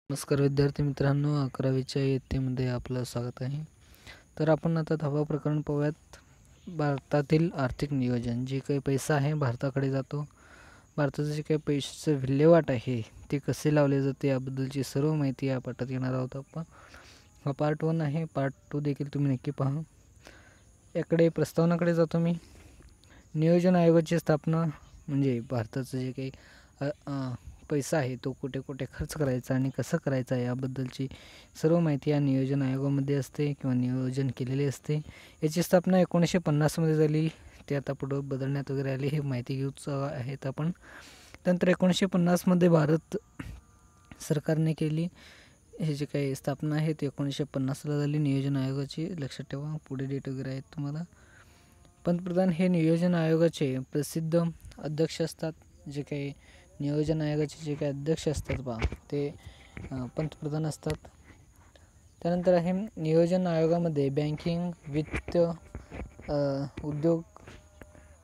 नमस्कार विद्यार्थी मित्रांनो, 11वीच्या इयत्तेमध्ये आपलं स्वागत आहे. तर आपण आता 10वा प्रकरण पाहूयात. भारतातील आर्थिक नियोजन. जे काही पैसा आहे भारताकडे जातो, भारताचं जे काही पैशाचं विल्हेवाट आहे ते कसे लावले जाते याबद्दलची सर्व माहिती या पाठात घेणार आहोत आपण. हा पार्ट 1 आहे. पार्ट 2 देखील तुम्ही नक्की पहा. याकडे प्रस्तावनाकडे जातो मी. नियोजन आयोगाची स्थापना म्हणजे भारताचं जे काही पैसा आहे तो कुठे कुठे खर्च करायचा आणि कसं करायचा याबद्दलची सर्व माहिती या नियोजन आयोगामध्ये असते किंवा नियोजन केलेले असते. याची स्थापना 1950मध्ये झाली. ते आता पुढं बदलण्यात वगैरे आले, हे माहिती घेऊच आहेत आपण. त्यानंतर 1950मध्ये भारत सरकारने केली. हे जे काही स्थापना आहे ते 1950ला झाली नियोजन आयोगाची. लक्षात ठेवा, पुढे डेट वगैरे आहेत तुम्हाला. पंतप्रधान हे नियोजन आयोगाचे प्रसिद्ध अध्यक्ष असतात. जे काही नियोजन आयोगाचे जे काही अध्यक्ष असतात ते पंतप्रधान असतात. त्यानंतर आहे नियोजन आयोगामध्ये बँकिंग, वित्त, उद्योग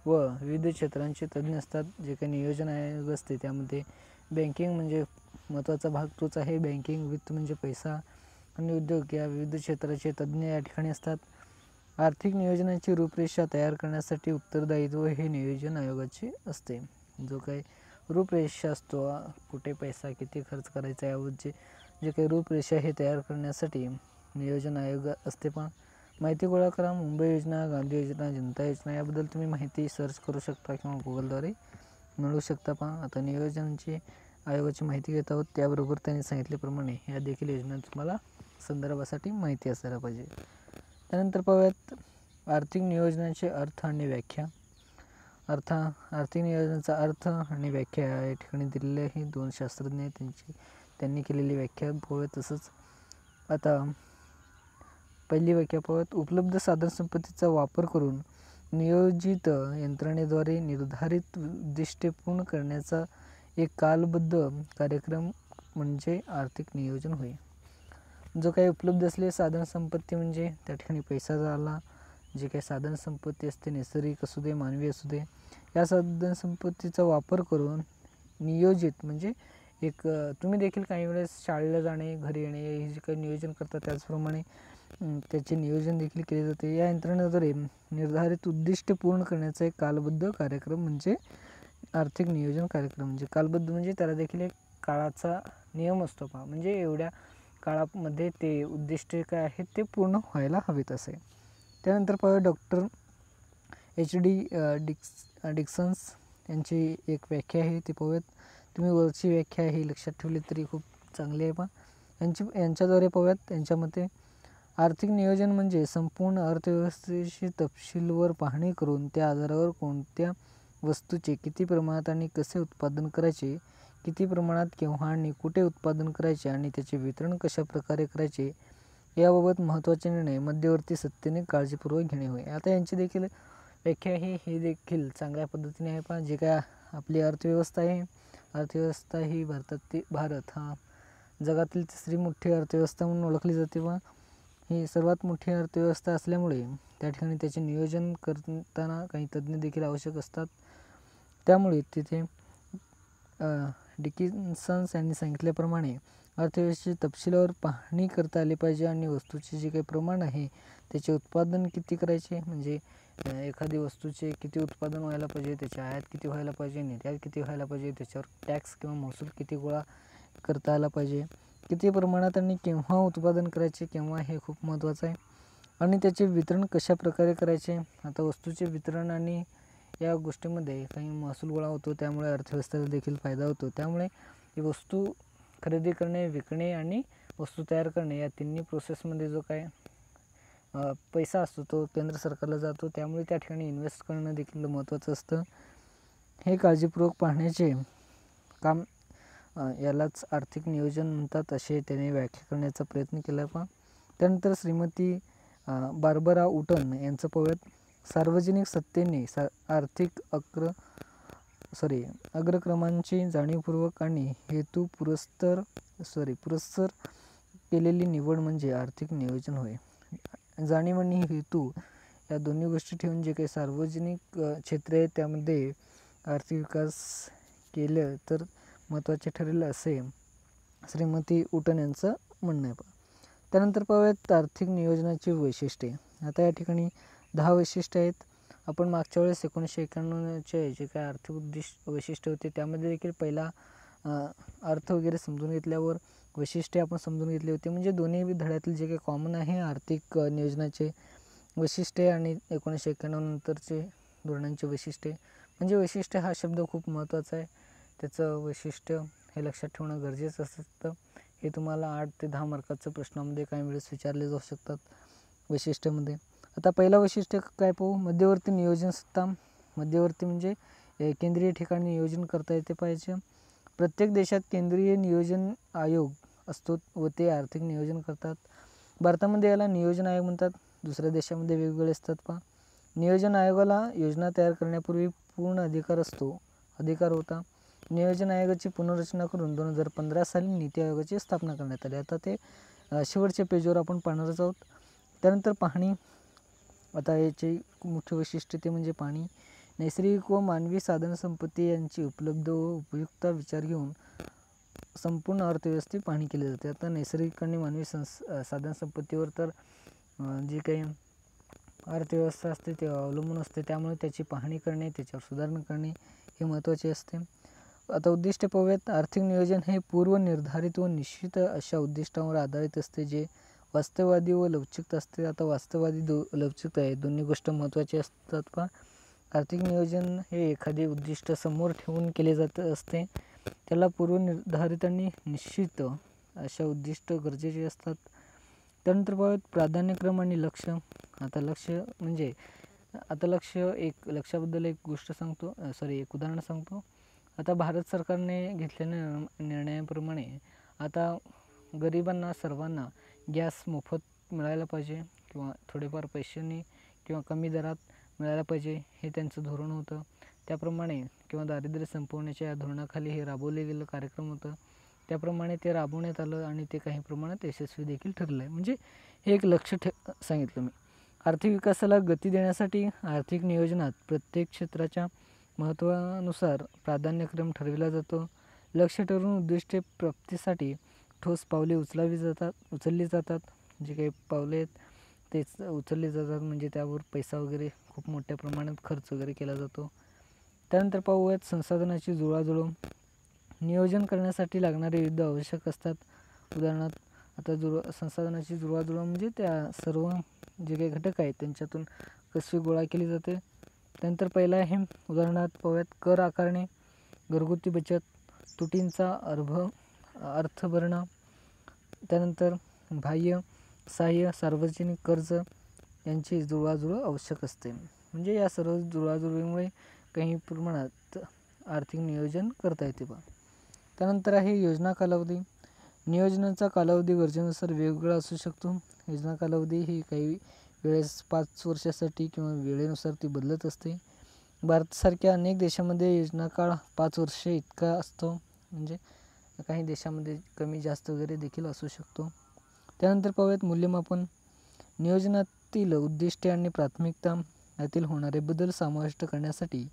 व विविध क्षेत्रांचे तज्ज्ञ असतात. जे काही नियोजन आयोग असते त्यामध्ये बँकिंग म्हणजे महत्त्वाचा भाग तोच आहे. बँकिंग, वित्त म्हणजे पैसा आणि उद्योग या विविध क्षेत्राचे तज्ज्ञ या ठिकाणी असतात. आर्थिक नियोजनाची रूपरेषा तयार करण्यासाठी उत्तरदायित्व हे नियोजन आयोगाचे असते. जो काही रूपरेषा असतो, कुठे पैसा किती खर्च करायचा यावरचे जे काही रूपरेषा हे तयार करण्यासाठी नियोजन आयोग असते. पण माहिती गोळा करा. मुंबई योजना, गांधी योजना, जनता योजना याबद्दल तुम्ही माहिती सर्च करू शकता किंवा गुगलद्वारे मिळवू शकता. आता नियोजनाची आयोगाची माहिती घेत आहोत. त्याबरोबर त्यांनी सांगितल्याप्रमाणे या देखील योजना तुम्हाला संदर्भासाठी माहिती असायला पाहिजे. त्यानंतर पाहूयात आर्थिक नियोजनाचे अर्थ आणि व्याख्या. आर्थिक नियोजनाचा अर्थ आणि व्याख्या या ठिकाणी दिलेले आहे. 2 शास्त्रज्ञ आहेत, त्यांनी केलेली व्याख्या पाहूयात. तसंच आता पहिली व्याख्या पाहूयात. उपलब्ध साधनसंपत्तीचा वापर करून नियोजित यंत्रणेद्वारे निर्धारित उद्दिष्टे पूर्ण करण्याचा एक कालबद्ध कार्यक्रम म्हणजे आर्थिक नियोजन होय. जो काही उपलब्ध असलेली साधनसंपत्ती म्हणजे त्या ठिकाणी पैसा झाला. जे काही साधनसंपत्ती असते, नैसर्गिक असू दे, मानवी असू दे, या साधनसंपत्तीचा वापर करून नियोजित म्हणजे एक तुम्ही देखील काही वेळेस शाळेला जाणे, घरी येणे हे जे काही नियोजन करतात त्याचप्रमाणे त्याचे नियोजन देखील केले जाते. या यंत्रणेद्वारे निर्धारित उद्दिष्ट पूर्ण करण्याचा एक कालबद्ध कार्यक्रम म्हणजे आर्थिक नियोजन कार्यक्रम. म्हणजे कालबद्ध म्हणजे त्याला देखील एक काळाचा नियम असतो म्हणजे एवढ्या काळामध्ये ते उद्दिष्टे काय आहेत ते पूर्ण व्हायला हवेत असे. त्यानंतर पाहूया डॉक्टर HD डिक्सन्स यांची एक व्याख्या आहे ती पाहूयात. तुम्ही वरची व्याख्या ही लक्षात ठेवली तरी खूप चांगली आहे. यांच्याद्वारे पाहूयात. त्यांच्या मते आर्थिक नियोजन म्हणजे संपूर्ण अर्थव्यवस्थेची तपशीलवार पाहणी करून त्या आधारावर कोणत्या वस्तूचे किती प्रमाणात आणि कसे उत्पादन करायचे, किती प्रमाणात, केव्हा आणि कुठे उत्पादन करायचे आणि त्याचे वितरण कशा प्रकारे करायचे याबाबत महत्त्वाचे निर्णय मध्यवर्ती सत्तेने काळजीपूर्वक घेणे होय. आता यांची देखील व्याख्या ही देखील चांगल्या पद्धतीने आहे. जे काय आपली अर्थव्यवस्था आहे, अर्थव्यवस्था ही भारत हा जगातील 3री मोठी अर्थव्यवस्था म्हणून ओळखली जाते. ही सर्वात मोठी अर्थव्यवस्था असल्यामुळे त्या ठिकाणी त्याचे नियोजन करताना काही तज्ज्ञ देखील आवश्यक असतात. त्यामुळे तिथे डिकिन्सन्स यांनी सांगितल्याप्रमाणे अर्थव्यवस्थेची तपशीलावर पाहणी करता आली पाहिजे आणि वस्तूचे जे काही प्रमाण आहे त्याचे उत्पादन किती करायचे म्हणजे एखादी वस्तूचे किती उत्पादन व्हायला पाहिजे, त्याची आयात किती व्हायला पाहिजे, निर्यात किती व्हायला पाहिजे, त्याच्यावर टॅक्स किंवा महसूल किती गोळा करता आला पाहिजे, किती प्रमाणात आणि केव्हा उत्पादन करायचे, केव्हा हे खूप महत्त्वाचं आहे. आणि त्याचे वितरण कशा प्रकारे करायचे. आता वस्तूचे वितरण आणि या गोष्टीमध्ये काही महसूल गोळा होतो, त्यामुळे अर्थव्यवस्थेला देखील फायदा होतो. त्यामुळे ही वस्तू खरेदी करणे, विकणे आणि वस्तू तयार करणे या तिन्ही प्रोसेसमध्ये जो काय पैसा असतो तो केंद्र सरकारला जातो. त्यामुळे त्या ठिकाणी इन्व्हेस्ट करणं देखील महत्त्वाचं असतं. हे काळजीपूर्वक पाहण्याचे काम यालाच आर्थिक नियोजन म्हणतात असे त्याने व्याख्या करण्याचा प्रयत्न केला. त्यानंतर श्रीमती बार्बरा उटन यांचं पाहूयात. सार्वजनिक सत्तेने आर्थिक अग्रक्रमांची जाणीवपूर्वक आणि पुरस्सर केलेली निवड म्हणजे आर्थिक नियोजन होय. जाणीव आणि हेतू या दोन्ही गोष्टी ठेवून जे काही सार्वजनिक क्षेत्र आहे त्यामध्ये आर्थिक विकास केलं तर महत्त्वाचे ठरेल असे श्रीमती उटन यांचं म्हणणं आहे. त्यानंतर पाहूयात आर्थिक नियोजनाची वैशिष्ट्ये. आता या ठिकाणी 10 वैशिष्ट्ये आहेत. आपण मागच्या वेळेस 1991चे जे काय आर्थिक वैशिष्ट्य होते त्यामध्ये देखील पहिला अर्थ वगैरे समजून घेतल्यावर वैशिष्ट्ये आपण समजून घेतली होती. म्हणजे दोन्ही धड्यातील जे काही कॉमन आहे आर्थिक नियोजनाचे वैशिष्ट्ये आणि 1991 नंतरचे धोरणांचे वैशिष्ट्ये. म्हणजे वैशिष्ट्य हा शब्द खूप महत्त्वाचा आहे. त्याचं वैशिष्ट्य हे लक्षात ठेवणं गरजेचं असतं. हे तुम्हाला 8 ते 10 मार्काच्या प्रश्नामध्ये काही वेळेस विचारले जाऊ शकतात वैशिष्ट्यामध्ये. आता पहिला वैशिष्ट्य काय पाहू, मध्यवर्ती नियोजन सत्ता. मध्यवर्ती म्हणजे केंद्रीय ठिकाणी नियोजन करता येते पाहिजे. प्रत्येक देशात केंद्रीय नियोजन आयोग असतो व ते आर्थिक नियोजन करतात. भारतामध्ये याला नियोजन आयोग म्हणतात. दुसऱ्या देशामध्ये वेगवेगळे असतात. पहा, नियोजन आयोगाला योजना तयार करण्यापूर्वी पूर्ण अधिकार होता. नियोजन आयोगाची पुनर्रचना करून 2015 साली नीती आयोगाची स्थापना करण्यात आली. आता ते शेवटच्या पेजवर आपण पाहणारच आहोत. त्यानंतर पाहणी. आता याचे मुख्य वैशिष्ट्य ते म्हणजे पाणी. नैसर्गिक व मानवी साधनसंपत्ती यांची उपलब्ध व उपयुक्तता विचार घेऊन संपूर्ण अर्थव्यवस्थेची पाहणी केली जाते. आता नैसर्गिक आणि मानवी साधनसंपत्तीवर तर जी काही अर्थव्यवस्था असते ते अवलंबून असते. त्यामुळे त्याची पाहणी करणे, त्याच्यावर सुधारणा करणे हे महत्त्वाचे असते. आता उद्दिष्टे पाहूयात. आर्थिक नियोजन हे पूर्वनिर्धारित व निश्चित अशा उद्दिष्टांवर आधारित असते जे वास्तववादी व लवचिक असते. आता वास्तववादी लवचिक आहे दोन्ही गोष्ट महत्त्वाची असतात. पहा, आर्थिक नियोजन हे एखादे उद्दिष्ट समोर ठेवून केले जात असते. त्याला पूर्वनिर्धारित आणि निश्चित अशा उद्दिष्ट गरजेचे असतात. त्यानंतर पाहूयात प्राधान्यक्रम आणि लक्ष्य. आता लक्ष्याबद्दल एक उदाहरण सांगतो. आता भारत सरकारने घेतलेल्या निर्णयाप्रमाणे आता गरिबांना सर्वांना गॅस मोफत मिळायला पाहिजे किंवा थोडेफार पैशांनी किंवा कमी दरात मिळायला पाहिजे हे त्यांचं धोरण होतं. त्याप्रमाणे किंवा दारिद्र्य संपवण्याच्या या धोरणाखाली हे राबवले गेलेलं कार्यक्रम होतं. त्याप्रमाणे ते राबवण्यात आलं आणि ते काही प्रमाणात यशस्वी देखील ठरलं आहे. म्हणजे हे एक लक्ष सांगितलं मी. आर्थिक विकासाला गती देण्यासाठी आर्थिक नियोजनात प्रत्येक क्षेत्राच्या महत्त्वानुसार प्राधान्यक्रम ठरविला जातो. लक्ष्य ठरवून उद्दिष्टे प्राप्तीसाठी ठोस पावले उचलली जातात. जे काही पावले आहेत तेच उचलले जातात. म्हणजे त्यावर पैसा वगैरे खूप मोठ्या प्रमाणात खर्च वगैरे केला जातो. त्यानंतर पाहूयात संसाधनाची जुळवाजुळव. नियोजन करण्यासाठी लागणारे विविध आवश्यक असतात. उदाहरणार्थ आता संसाधनाची जुळवाजुळव म्हणजे त्या सर्व जे काही घटक आहेत त्यांच्यातून कशी गोळा केली जाते. त्यानंतर पहिला आहे उदाहरणार्थ पाहूयात कर आकारणे, घरगुती बचत, तुटींचा अर्थ भरणा. त्यानंतर बाह्य सहाय्य, सार्वजनिक कर्ज यांची जुळवाजुळव आवश्यक असते. म्हणजे या सर्व जुळवाजुळवीमुळे काही प्रमाणात आर्थिक नियोजन करता येते. त्यानंतर आहे योजना कालावधी. नियोजनाचा कालावधी गरजेनुसार वेगवेगळा असू शकतो. योजना कालावधी ही काही वेळेस 5 वर्षासाठी किंवा वेळेनुसार ती बदलत असते. भारतासारख्या अनेक देशामध्ये योजना काळ 5 वर्षे इतका असतो. म्हणजे काही देशामध्ये कमी जास्त वगैरे देखील असू शकतो. त्यानंतर पाहूयात मूल्यमापन. नियोजनातील उद्दिष्टे आणि प्राथमिकता यातील होणारे बदल समाविष्ट करण्यासाठी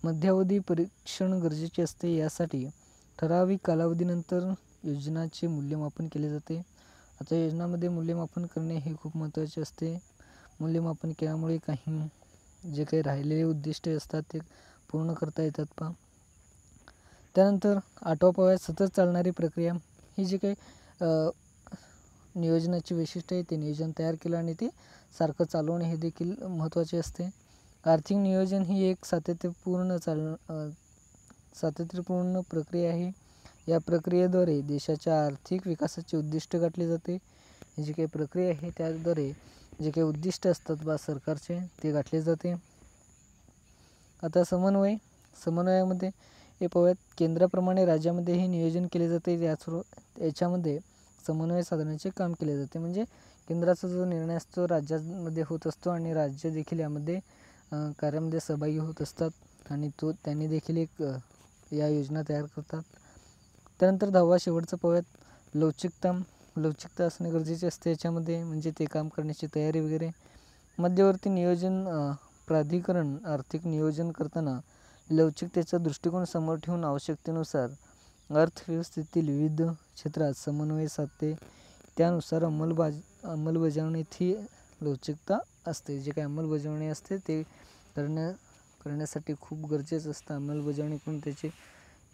मध्यावधी परीक्षण गरजेचे असते. यासाठी ठराविक कालावधीनंतर योजनाचे मूल्यमापन केले जाते. आता योजनामध्ये मूल्यमापन करणे हे खूप महत्त्वाचे असते. मूल्यमापन केल्यामुळे काही जे काही राहिलेले उद्दिष्टे असतात ते पूर्ण करता येतात. पहा, त्यानंतर 8वा पाहूयात सतत चालणारी प्रक्रिया. ही जी काही नियोजनाची वैशिष्ट्य आहे ते नियोजन तयार केलं आणि ते सारखं चालवणे हे देखील महत्त्वाचे असते. आर्थिक नियोजन ही एक सातत्यपूर्ण प्रक्रिया आहे. या प्रक्रियेद्वारे देशाच्या आर्थिक विकासाचे उद्दिष्ट गाठले जाते. ही जी काही प्रक्रिया आहे त्याद्वारे जे काही उद्दिष्ट असतात सरकारचे ते गाठले जाते. आता समन्वयामध्ये हे पाहूयात. केंद्राप्रमाणे राज्यामध्येही नियोजन केले जाते. याच्यामध्ये समन्वय साधण्याचे काम केले जाते. म्हणजे केंद्राचा जो निर्णय असतो राज्यामध्ये होत असतो आणि राज्य देखील यामध्ये कार्यामध्ये सहभागी होत असतात आणि त्यांनी देखील एक या योजना तयार करतात. त्यानंतर 10वा शेवटचं पाहूयात. लवचिकता असणे गरजेचे असते याच्यामध्ये. म्हणजे ते काम करण्याची तयारी वगैरे. मध्यवर्ती नियोजन प्राधिकरण आर्थिक नियोजन करताना लवचिकतेचा दृष्टिकोन समोर ठेवून आवश्यकतेनुसार अर्थव्यवस्थेतील विविध क्षेत्रात समन्वय साधते. त्यानुसार अंमलबजावणीत ही लवचिकता असते. जे काही अंमलबजावणी असते ते करण्यासाठी खूप गरजेचं असतं. अंमलबजावणी करून त्याची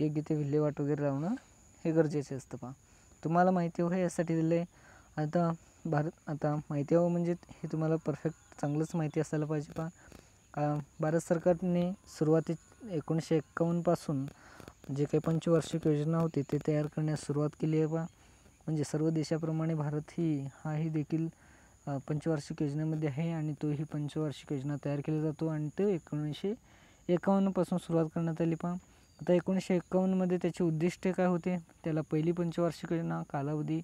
योग्य ते विल्हेवाट वगैरे लावणं हे गरजेचे असतं. पहा, तुम्हाला माहिती हवं यासाठी दिलं आहे. आता माहिती हवं म्हणजे हे तुम्हाला परफेक्ट चांगलंच माहिती असायला पाहिजे. पहा, भारत सरकारने सुरुवातीत 1951 पासून जे काही पंचवार्षिक योजना होती ते तयार करण्यास सुरुवात केली आहे. पहा, म्हणजे सर्व देशाप्रमाणे भारत हाही देखील पंचवार्षिक योजनेमध्ये आहे आणि तोही पंचवार्षिक योजना तयार केला जातो आणि तो 1951 पासून सुरुवात करण्यात आली. पहा, आता 1951 मध्ये त्याचे उद्दिष्ट काय होते? त्याला पहिली पंचवार्षिक योजना कालावधी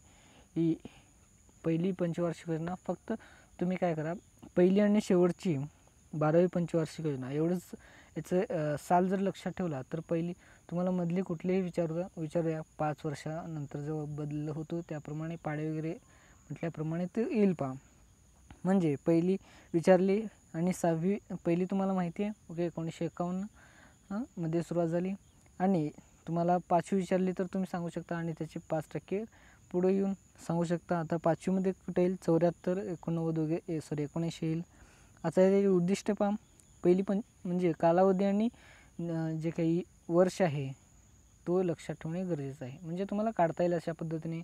पहिली पंचवार्षिक योजना फक्त तुम्ही काय करा, पहिली आणि शेवटची 12वी पंचवार्षिक योजना एवढंच याचं साल जर लक्षात ठेवला तर पहिली तुम्हाला मधली कुठलीही विचारूया 5 वर्षानंतर जो बदल होतो त्याप्रमाणे पाडे वगैरे म्हटल्याप्रमाणे ते येईल. पहा, म्हणजे पहिली विचारली आणि पहिली तुम्हाला माहिती आहे ओके 1951 मध्ये सुरुवात झाली आणि तुम्हाला 5वी विचारली तर तुम्ही सांगू शकता आणि त्याचे 5% पुढे येऊन सांगू शकता. आता 5वी मध्ये कुठे येईल 74 89 वगैरे 19 येईल. आता त्याचे उद्दिष्ट पहा, पहिली म्हणजे कालावधी आणि जे काही वर्ष आहे तो लक्षात ठेवणे गरजेचं आहे. म्हणजे तुम्हाला काढता येईल अशा पद्धतीने.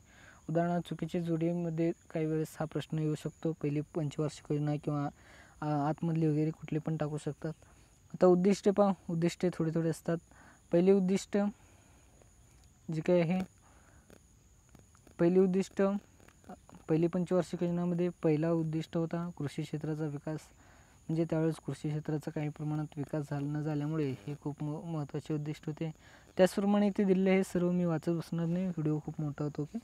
उदाहरणार्थ चुकीच्या जोडीमध्ये काही वेळेस हा प्रश्न येऊ शकतो. पहिली पंचवार्षिक योजना किंवा आतमधली वगैरे कुठले पण टाकू शकतात. आता उद्दिष्ट पहा, उद्दिष्टे थोडे असतात. पहिली उद्दिष्ट जे काही आहे पहिली पंचवार्षिक योजनेमध्ये पहिला उद्दिष्ट होता कृषी क्षेत्राचा विकास. म्हणजे त्यावेळेस कृषी क्षेत्राचा काही प्रमाणात विकास न झाल्यामुळे हे खूप महत्त्वाचे उद्दिष्ट होते. त्याचप्रमाणे इथे दिले हे सर्व मी वाचत बसणार नाही, व्हिडिओ खूप मोठा होतो की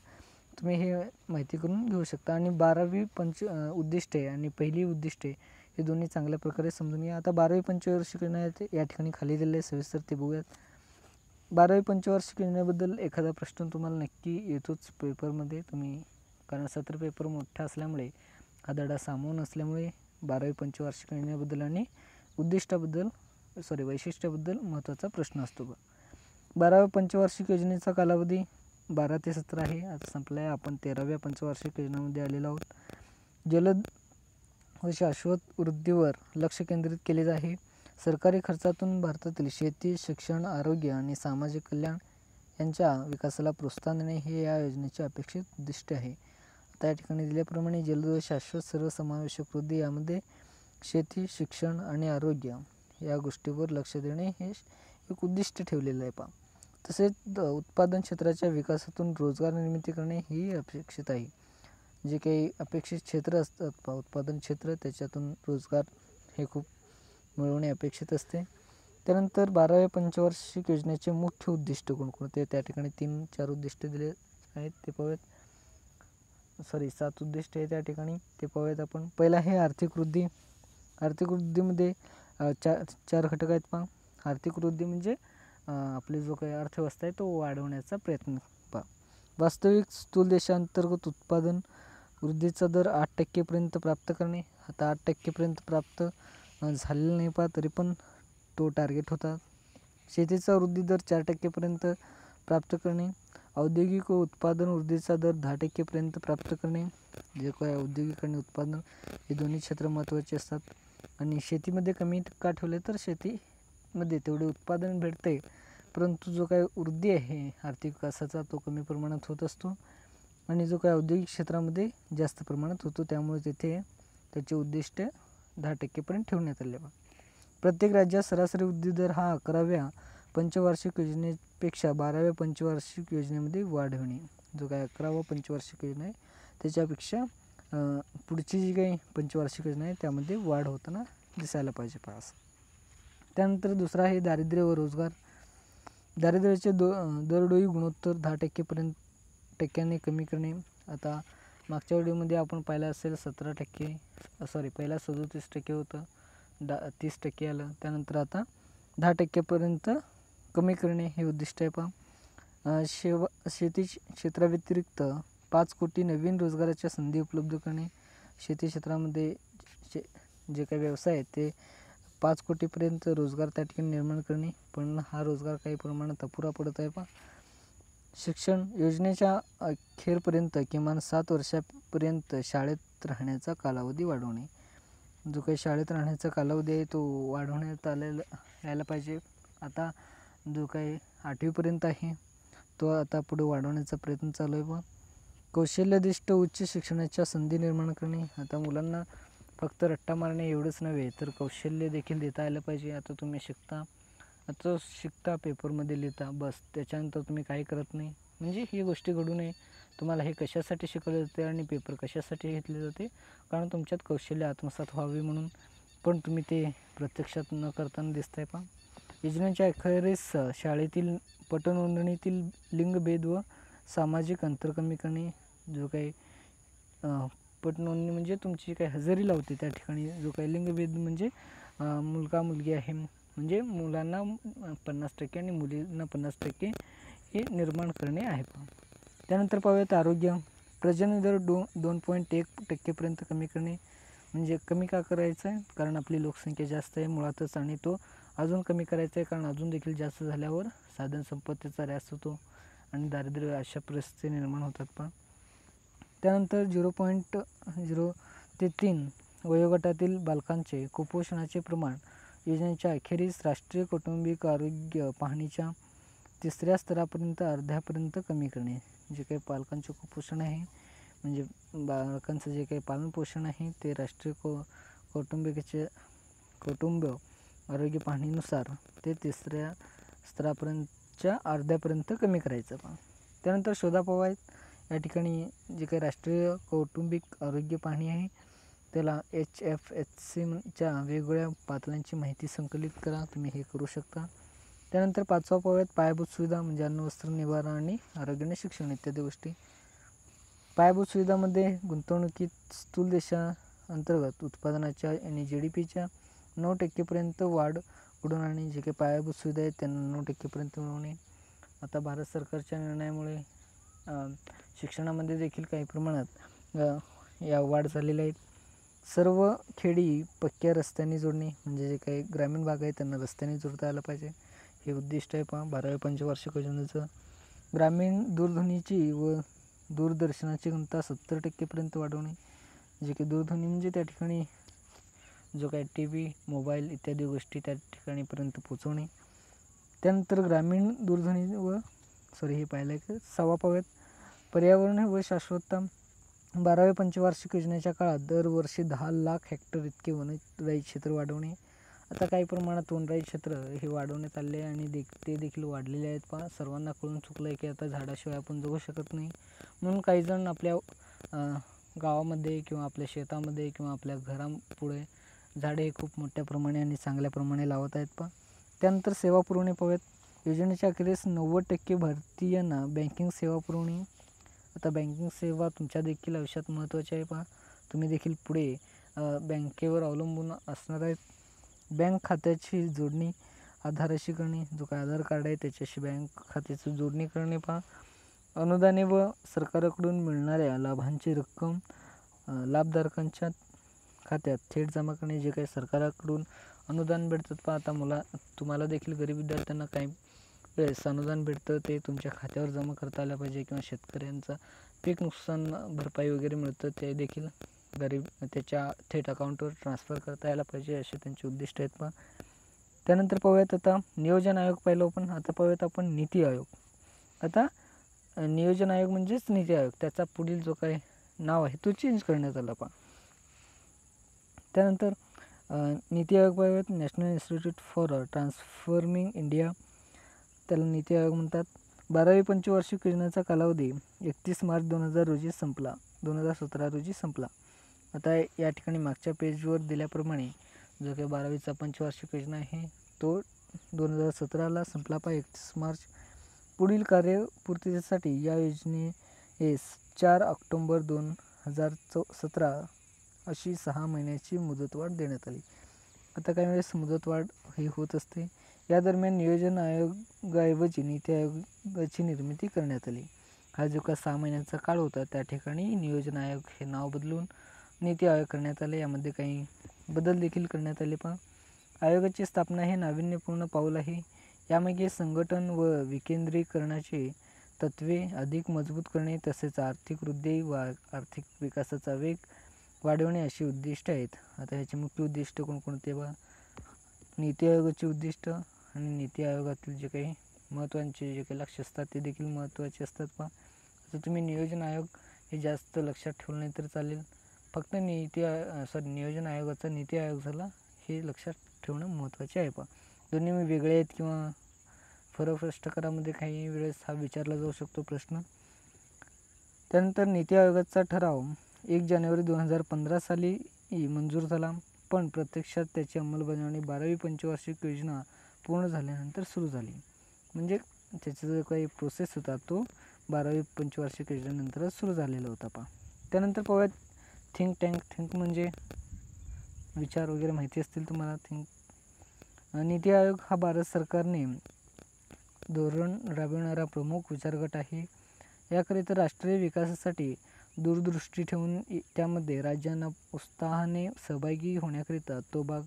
तुम्ही हे माहिती करून घेऊ शकता. आणि 12वी उद्दिष्टे आणि पहिली उद्दिष्टे हे दोन्ही चांगल्या प्रकारे समजून घ्या. आता 12वी पंचवार्षिक योजना या ठिकाणी खाली दिले आहे, सविस्तर ते बघूयात. 12वी पंचवार्षिक योजनेबद्दल एखादा प्रश्न तुम्हाला नक्की येतोच पेपरमध्ये. कारण सत्र पेपर मोठा असल्यामुळे हा धडा सामावून असल्यामुळे 12वी पंचवार्षिक योजनेबद्दल आणि वैशिष्ट्याबद्दल महत्त्वाचा प्रश्न असतो. 12व्या पंचवार्षिक योजनेचा कालावधी 12 ते 17 आहे. आता संपला आहे. आपण 13व्या पंचवार्षिक योजनेमध्ये आलेलो आहोत. जलद व शाश्वत वृद्धीवर लक्ष केंद्रित केले आहे. सरकारी खर्चातून भारतातील शेती, शिक्षण, आरोग्य आणि सामाजिक कल्याण यांच्या विकासाला प्रोत्साहन देणे हे या योजनेचे अपेक्षित उद्दिष्ट आहे. आता या ठिकाणी दिल्याप्रमाणे जलद व शाश्वत सर्वसमावेशक वृद्धी यामध्ये शेती, शिक्षण आणि आरोग्य या गोष्टीवर लक्ष देणे हे एक उद्दिष्ट ठेवलेलं आहे. पहा, तसेच उत्पादन क्षेत्राच्या विकासातून रोजगार निर्मिती करणे ही अपेक्षित आहे. जे काही अपेक्षित क्षेत्र असतात पहा, उत्पादन क्षेत्र, त्याच्यातून रोजगार हे खूप मिळवणे अपेक्षित असते. त्यानंतर 12व्या पंचवार्षिक योजनेचे मुख्य उद्दिष्ट कोणकोणते? त्या ठिकाणी 3-4 उद्दिष्ट दिले आहेत, ते पाहूयात. 7 उद्दिष्ट आहे त्या ठिकाणी, ते पाहूयात आपण. पहिला आहे आर्थिक वृद्धी. आर्थिक वृद्धीमध्ये चार घटक आहेत. पहा, आर्थिक वृद्धी म्हणजे आपली जो काही अर्थव्यवस्था आहे तो वाढवण्याचा प्रयत्न. पहा, वास्तविक स्थूल देशांतर्गत उत्पादन वृद्धीचा दर 8% प्राप्त करणे. आता 8% प्राप्त झालेलं नाही पहा, तरी पण तो टार्गेट होता. शेतीचा वृद्धी दर 4% प्राप्त करणे. औद्योगिक व उत्पादन वृद्धीचा दर 10% प्राप्त करणे. जे काही औद्योगिक आणि उत्पादन हे दोन्ही क्षेत्र महत्त्वाचे असतात. आणि शेतीमध्ये कमी का ठेवले तर शेतीमध्ये तेवढे उत्पादन भेटते, परंतु जो काही वृद्धी आहे आर्थिक विकासाचा तो कमी प्रमाणात होत असतो आणि जो काही औद्योगिक क्षेत्रामध्ये जास्त प्रमाणात होतो. त्यामुळे तिथे त्याचे उद्दिष्ट 10% ठेवण्यात आले. प्रत्येक राज्यात सरासरी वृद्धी दर हा 11व्या पंचवार्षिक योजनेपेक्षा 12व्या पंचवार्षिक योजनेमध्ये वाढ होणे. जो काही 11वा पंचवार्षिक योजना आहे त्याच्यापेक्षा पुढची जी काही पंचवार्षिक योजना आहे त्यामध्ये वाढ होताना दिसायला पाहिजे. पास त्यानंतर दुसरा आहे दारिद्र्य व रोजगार. दारिद्र्याचे दरडोई गुणोत्तर 10% कमी करणे. आता मागच्या व्हिडिओमध्ये आपण पाहिलं असेल 17%, पहिला 37% होतं, 30% आलं. त्यानंतर आता 10% कमी करणे हे उद्दिष्ट आहे. पहा, शेती क्षेत्राव्यतिरिक्त 5 कोटी नवीन रोजगाराच्या संधी उपलब्ध करणे. शेती क्षेत्रामध्ये जे काही व्यवसाय आहेत ते 5 कोटीपर्यंत रोजगार त्या ठिकाणी निर्माण करणे, पण हा रोजगार काही प्रमाणात अपुरा पडत आहे. पहा, शिक्षण योजनेच्या अखेरपर्यंत किमान 7 वर्षापर्यंत शाळेत राहण्याचा कालावधी वाढवणे. जो काही शाळेत राहण्याचा कालावधी आहे तो वाढवण्यात यायला पाहिजे. आता जो काही 8वीपर्यंत आहे तो आता पुढे वाढवण्याचा प्रयत्न चालू आहे. कौशल्याधिष्ठ उच्च शिक्षणाच्या संधी निर्माण करणे. आता मुलांना फक्त रट्टा मारणे एवढंच नव्हे तर कौशल्य देखील देता आलं पाहिजे. आता तुम्ही शिकता पेपरमध्ये लिहिता बस, त्याच्यानंतर तुम्ही काही करत नाही, म्हणजे ही गोष्टी घडू नये. तुम्हाला हे कशासाठी शिकवले जाते आणि पेपर कशासाठी घेतले जाते, कारण तुमच्यात कौशल्य आत्मसात व्हावे म्हणून. पण तुम्ही ते प्रत्यक्षात न करताना दिसताय. योजनेच्या अखेरीस शाळेतील पटनोंदणीतील लिंगभेद व सामाजिक अंतर कमी करणे. जो काही पटनोंदणी म्हणजे तुमची काही हजेरी लावते त्या ठिकाणी जो काही लिंगभेद म्हणजे मुलगा मुलगी आहे म्हणजे मुलांना 50% आणि मुलींना 50% हे निर्माण करणे आहे. त्यानंतर पाहूयात आरोग्य. प्रजनन दर 2.1% कमी करणे. म्हणजे कमी का करायचं आहे, कारण आपली लोकसंख्या जास्त आहे मुळातच, आणि तो अजून कमी करायचा आहे, कारण अजून देखील जास्त झाल्यावर साधन संपत्तीचा ऱ्हास होतो आणि दारिद्र्य अशा परिस्थिती निर्माण होतात. त्यानंतर 0.0 ते 3 वयोगटातील बालकांचे कुपोषणाचे प्रमाण योजनेच्या अखेरीस राष्ट्रीय कौटुंबिक आरोग्य पाहणीच्या 3ऱ्या स्तरापर्यंत अर्ध्यापर्यंत कमी करणे. जे काही पालकांचे कुपोषण आहे म्हणजे बालकांचं जे काही पालनपोषण आहे ते राष्ट्रीय कौटुंब आरोग्य पाहणीनुसार ते 3ऱ्या स्तरापर्यंतच्या अर्ध्यापर्यंत कमी करायचं. त्यानंतर शोधा पाहूयात. या ठिकाणी जे काही राष्ट्रीय कौटुंबिक आरोग्य पाहणी आहे त्याला HFHCच्या वेगवेगळ्या पातळ्यांची माहिती संकलित करा. तुम्ही हे करू शकता. त्यानंतर 5वा पाहूयात पायाभूत सुविधा म्हणजे अन्न, वस्त्र, निवारा आणि आरोग्य आणि शिक्षण इत्यादी गोष्टी. पायाभूत सुविधामध्ये गुंतवणुकीत स्थूल देशांतर्गत उत्पादनाच्या आणि GDPच्या 9% वाढ घडवून आणणे. जे काही पायाभूत सुविधा आहेत त्यांना 9% मिळवणे. आता भारत सरकारच्या निर्णयामुळे शिक्षणामध्ये देखील काही प्रमाणात या वाढ झालेल्या आहेत. सर्व खेडी पक्क्या रस्त्यांनी जोडणे. म्हणजे जे काही ग्रामीण भाग आहे त्यांना रस्त्याने जोडता आलं पाहिजे, हे उद्दिष्ट आहे 12व्या पंचवार्षिक योजनेचं. ग्रामीण दूरध्वनीची व दूरदर्शनाची घनता 70% वाढवणे. जे काही दूरध्वनी म्हणजे त्या ठिकाणी जो काही TV, मोबाईल इत्यादी गोष्टी त्या ठिकाणीपर्यंत पोचवणे. त्यानंतर ग्रामीण दूरध्वनी हे पाहिलं आहे. 6वा पाहूयात पर्यावरण व शाश्वतता. 12व्या पंचवार्षिक योजनेच्या काळात दरवर्षी 10 लाख हेक्टर इतके वनराई क्षेत्र वाढवणे. आता काही प्रमाणात वनराई क्षेत्र हे वाढवण्यात आले आणि ते देखील वाढलेले आहेत. सर्वांना कळून चुकलं आहे की आता झाडाशिवाय आपण जगू शकत नाही, म्हणून काही जण आपल्या गावामध्ये किंवा आपल्या शेतामध्ये किंवा आपल्या घरापुढे झाडे खूप मोठ्या प्रमाणे आणि चांगल्या प्रमाणे लावत आहेत. त्यानंतर सेवा पुरवणे पाहूयात. योजनेच्या अखेरीस 90% भारतीयांना बँकिंग सेवा पुरवणे. आता बँकिंग सेवा तुमच्या देखील आयुष्यात महत्त्वाची आहे. तुम्ही देखील पुढे बँकेवर अवलंबून असणार आहेत. बँक खात्याची जोडणी आधाराशी करणे. जो काय आधार कार्ड आहे त्याच्याशी बँक खात्याची जोडणी करणे. अनुदाने व सरकारकडून मिळणाऱ्या लाभांची रक्कम लाभधारकांच्या खात्यात थेट जमा करणे. जे काही सरकारकडून अनुदान भेटतात आता तुम्हाला देखील गरीब विद्यार्थ्यांना काही वेळेस अनुदान भेटतं ते तुमच्या खात्यावर जमा करता आलं पाहिजे, किंवा शेतकऱ्यांचा पीक नुकसान भरपाई वगैरे मिळतं ते देखील त्याच्या थेट अकाउंटवर ट्रान्सफर करता यायला पाहिजे, असे त्यांचे उद्दिष्ट आहेत. त्यानंतर पाहूयात आता नियोजन आयोग पाहिलं आपण. आता पाहूयात आपण नीती आयोग. आता नियोजन आयोग म्हणजेच नीती आयोग, त्याचा पुढील जो काही नाव आहे तो चेंज करण्यात आला. त्यानंतर नीती आयोग पाहूयात. National institute for transforming India, त्याला नीती आयोग म्हणतात. 12वी पंचवार्षिक योजनेचा कालावधी 31 मार्च 2017 रोजी संपला. आता या ठिकाणी मागच्या पेजवर दिल्याप्रमाणे जो काही 12वीचा पंचवार्षिक योजना आहे तो 2017ला संपला 31 मार्च. पुढील कार्यपूर्तीसाठी या योजनेस 4 ऑक्टोबर 2017 अशी 6 महिन्याची मुदतवाढ देण्यात आली. आता काही वेळेस मुदतवाढ ही होत असते. या दरम्यान नियोजन आयोगाऐवजी नीती आयोगाची निर्मिती करण्यात आली. हा जो का 6 महिन्याचा काळ होता त्या ठिकाणी नियोजन आयोग हे नाव बदलून नीती आयोग करण्यात आले. यामध्ये काही बदल देखील करण्यात आले. आयोगाची स्थापना हे नाविन्यपूर्ण पाऊल आहे. यामागे संघटन व विकेंद्रीकरणाचे तत्त्वे अधिक मजबूत करणे तसेच आर्थिक वृद्धी व आर्थिक विकासाचा वेग वाढवणे अशी उद्दिष्ट आहेत. आता ह्याचे मुख्य उद्दिष्ट कोणकोणते बघा. नीती आयोगाचे उद्दिष्ट आणि नीती आयोगातील जे काही महत्त्वाचे जे काही लक्ष असतात ते देखील महत्त्वाचे असतात पहा. तर तुम्ही नियोजन आयोग हे जास्त लक्षात ठेवलं नाही तर चालेल. फक्त नियोजन आयोगाचा नीती आयोग झाला हे लक्षात ठेवणं महत्त्वाचे आहे पहा. दोन्ही वेगळे आहेत किंवा फरक स्पष्ट करामध्ये काही वेळेस हा विचारला जाऊ शकतो प्रश्न. त्यानंतर नीती आयोगाचा ठराव 1 जानेवारी 2015 साली मंजूर झाला, पण प्रत्यक्षात त्याची अंमलबजावणी 12वी पंचवार्षिक योजना पूर्ण झाल्यानंतर सुरू झाली. म्हणजे त्याचा जो काही प्रोसेस होता तो 12वी पंचवार्षिक योजनेनंतरच सुरू झालेला होता पहा. त्यानंतर पाहूयात थिंक टँक. थिंक म्हणजे विचार वगैरे माहिती असतील तुम्हाला. नीती आयोग हा भारत सरकारने धोरण राबविणारा प्रमुख विचारगट आहे. याकरिता राष्ट्रीय विकासासाठी दूरदृष्टी ठेवून त्यामध्ये राज्यांना उत्साहाने सहभागी होण्याकरिता तो भाग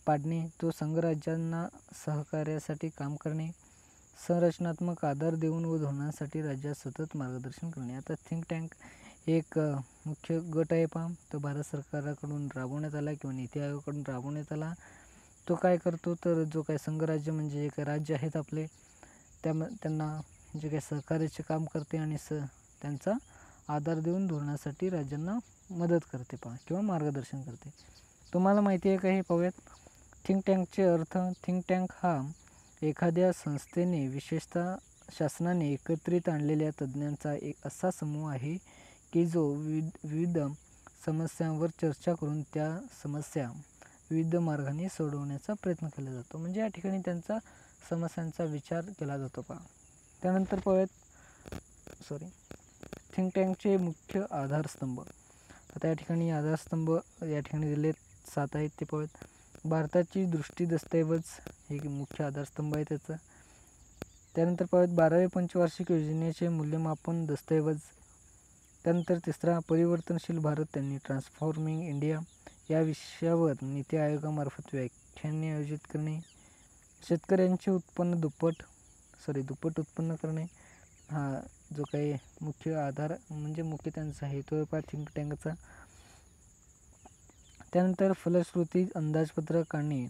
पाडणे, तो संघराज्यांना सहकार्यासाठी काम करणे, संरचनात्मक आधार देऊन व धोरणांसाठी राज्यात सतत मार्गदर्शन करणे. आता थिंक टँक एक मुख्य गट आहे पहा. तो भारत सरकाराकडून राबवण्यात आला किंवा नीती आयोगाकडून राबवण्यात आला. तो काय करतो तर जो काही संघराज्य म्हणजे जे काही राज्य आहेत आपले त्यांना जे काही सहकार्याचे काम करते आणि त्यांचा आधार देऊन धोरणासाठी राज्यांना मदत करते पहा किंवा मार्गदर्शन करते. तुम्हाला माहिती आहे का हे पाहूयात. थिंक टँकचे अर्थ. थिंक टँक हा एखाद्या संस्थेने विशेषतः शासनाने एकत्रित आणलेल्या तज्ज्ञांचा एक असा समूह आहे की जो विविध समस्यांवर चर्चा करून त्या समस्या विविध मार्गाने सोडवण्याचा प्रयत्न केला जातो. म्हणजे या ठिकाणी त्यांचा समस्यांचा विचार केला जातो पहा. त्यानंतर पाहूयात थिंक टँकचे मुख्य आधारस्तंभ. आता या ठिकाणी आधारस्तंभ या ठिकाणी दिलेत 7 आहेत ते पाहूयात. भारताची दृष्टी दस्तऐवज हे मुख्य आधारस्तंभ आहे त्याचा. त्यानंतर पाहूयात 12वे पंचवार्षिक योजनेचे मूल्यमापन दस्तऐवज. त्यानंतर तिसरा परिवर्तनशील भारत त्यांनी ट्रान्सफॉर्मिंग इंडिया या विषयावर नीती आयोगामार्फत व्याख्याने आयोजित करणे. शेतकऱ्यांचे उत्पन्न दुप्पट उत्पन्न करणे हा जो काही मुख्य आधार म्हणजे मुख्य त्यांचा हेतू आहे पहा थिंक टँकचा. त्यानंतर फलश्रुती अंदाजपत्रक काढणे,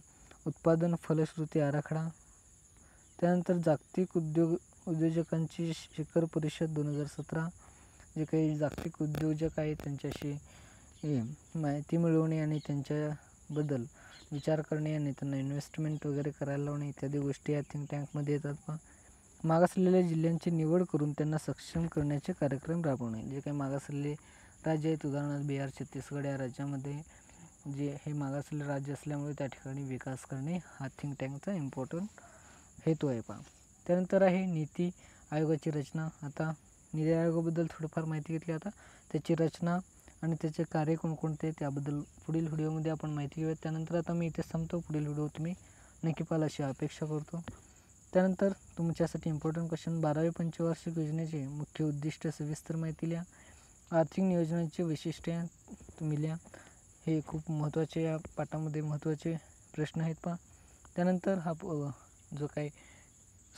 उत्पादन फलश्रुती आराखडा. त्यानंतर जागतिक उद्योजकांची शिखर परिषद 2017. जे काही जागतिक उद्योजक आहेत त्यांच्याशी माहिती मिळवणे आणि त्यांच्याबद्दल विचार करणे आणि त्यांना इन्व्हेस्टमेंट वगैरे करायला लावणे इत्यादी गोष्टी या थिंक टँकमध्ये येतात पहा. मागासलेल्या जिल्ह्यांची निवड करून त्यांना सक्षम करण्याचे कार्यक्रम राबवणे. जे काही मागासलेले राज्य आहेत उदाहरणार्थ बिहार, छत्तीसगड या राज्यामध्ये जे हे मागासलेले राज्य असल्यामुळे त्या ठिकाणी विकास करणे हा थिंक टँकचा इम्पॉर्टंट हेतू आहे पहा. त्यानंतर आहे नीती आयोगाची रचना. आता नीती आयोगाबद्दल थोडंफार माहिती घेतली. आता त्याची रचना आणि त्याचे कार्य कोणकोणते त्याबद्दल पुढील व्हिडिओमध्ये आपण माहिती घेऊयात. त्यानंतर आता मी इथे संपतो. पुढील व्हिडिओ तुम्ही नक्की पाहाल अशी अपेक्षा करतो. त्यानंतर तुमच्यासाठी इम्पॉर्टंट क्वेश्चन. 12वी पंचवार्षिक योजनेचे मुख्य उद्दिष्ट सविस्तर माहिती लिहा. आर्थिक नियोजनाची वैशिष्ट्ये तुम्ही लिहा. हे खूप महत्त्वाचे या पाठामध्ये महत्त्वाचे प्रश्न आहेत पहा. त्यानंतर हा जो काही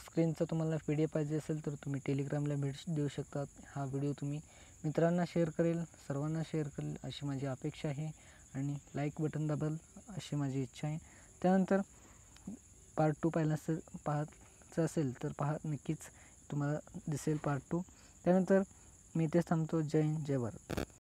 स्क्रीनचा तुम्हाला PDF पाहिजे असेल तर तुम्ही टेलिग्रामला भेट देऊ शकता. हा व्हिडिओ तुम्ही मित्रांना शेअर करेल, सर्वांना शेअर करेल अशी माझी अपेक्षा आहे आणि लाईक बटन दाबाल अशी माझी इच्छा आहे. त्यानंतर पार्ट 2 पाहायचं असेल तर नक्कीच तुम्हाला दिसेल पार्ट 2. त्यानंतर मी इथेच थांबतो. जय हिंद, जय भारत.